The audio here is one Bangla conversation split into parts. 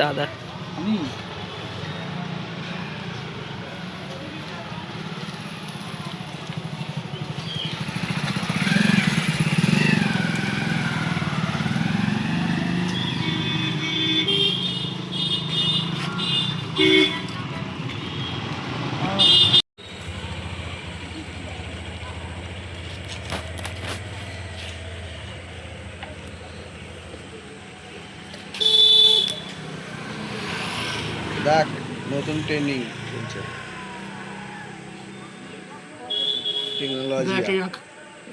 দাদা আমি দেখ নতুন ট্রেনিং চলছে টেকনোলজি।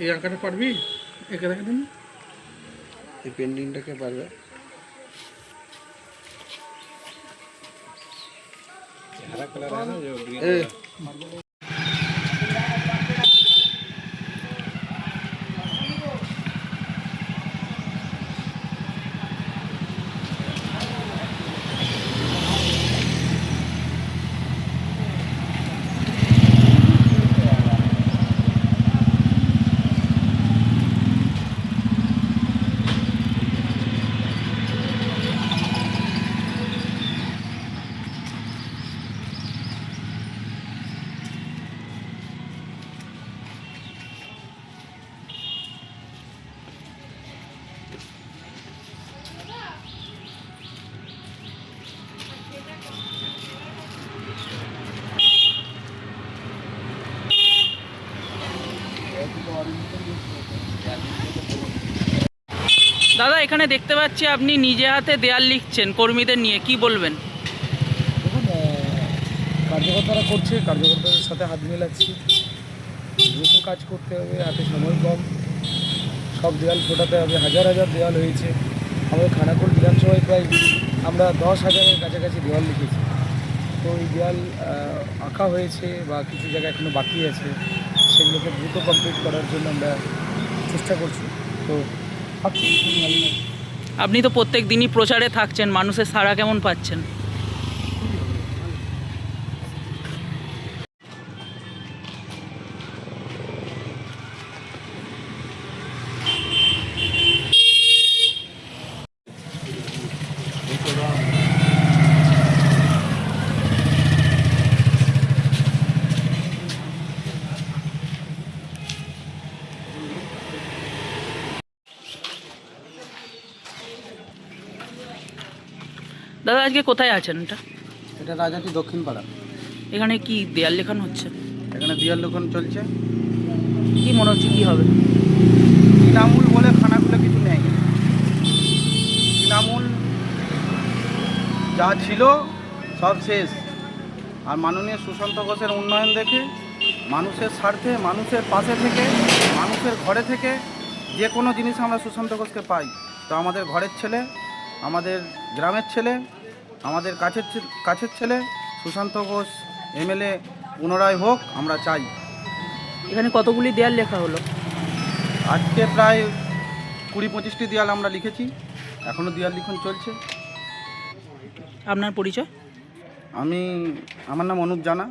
এই আঁকাটা পারবি? এঁকে দেখে দিন। এই পেন্টিংটাকে পারবে? দাদা এখানে দেখতে পাচ্ছি আপনি নিজে হাতে দেয়াল লিখছেন কর্মীদের নিয়ে, কি বলবেন? দেখুন, কার্যকর্তারা করছে, কার্যকর্তাদের সাথে হাত মিলাচ্ছি। দ্রুত কাজ করতে হবে, হাতে সময় কম, সব দেয়াল ফোটাতে হবে। হাজার হাজার দেয়াল হয়েছে আমাদের খানাকুল বিধানসভায়, প্রায় আমরা 10,000-এর কাছাকাছি দেওয়াল লিখেছি। তো এই দেওয়াল আঁকা হয়েছে বা কিছু জায়গায় এখনও বাকি আছে, সেগুলোকে দ্রুত কমপ্লিট করার জন্য আমরা চেষ্টা করছি। তো আপনি তো প্রত্যেক দিনই প্রচারে থাকছেন, মানুষের সাড়া কেমন পাচ্ছেন? দাদা আজকে কোথায় আছেন? এটা রাজাটি দক্ষিণ পাড়া। এখানে কি দেয়াল লেখানো হচ্ছে? এখানে দেয়াল লিখন চলছে। কি মনে হচ্ছে কি হবে? তৃণমূল বলে খানাগুলো কিছু নেই। তৃণমূল যা ছিল সব শেষ। আর মাননীয় সুশান্ত ঘোষের উন্নয়ন দেখে, মানুষের স্বার্থে, মানুষের পাশে থেকে, মানুষের ঘরে থেকে যে কোনো জিনিস আমরা সুশান্ত ঘোষকে পাই। তো আমাদের ঘরের ছেলে, আমাদের গ্রামের ছেলে, আমাদের কাছের ছেলে সুশান্ত ঘোষ এমএলএ পুনরায় হোক, আমরা চাই। এখানে কতগুলি দেয়াল লেখা হলো? আজকে প্রায় 20-25টি দেয়াল আমরা লিখেছি, এখনও দেয়াল লিখন চলছে। আপনার পরিচয়? আমার নাম অনুপ জানা,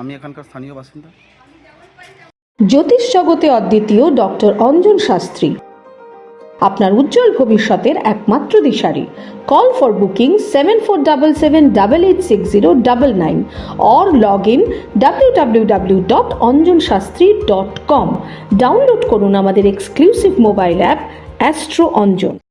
আমি এখানকার স্থানীয় বাসিন্দা। জ্যোতিষ জগতে অদ্বিতীয় ডক্টর অঞ্জন শাস্ত্রী, আপনার উজ্জ্বল ভবিষ্যতের একমাত্র দিশারি। Call for booking 7477886099 or log in www.anjanshastri.com। Download করুন আমাদের exclusive mobile app astro Anjan.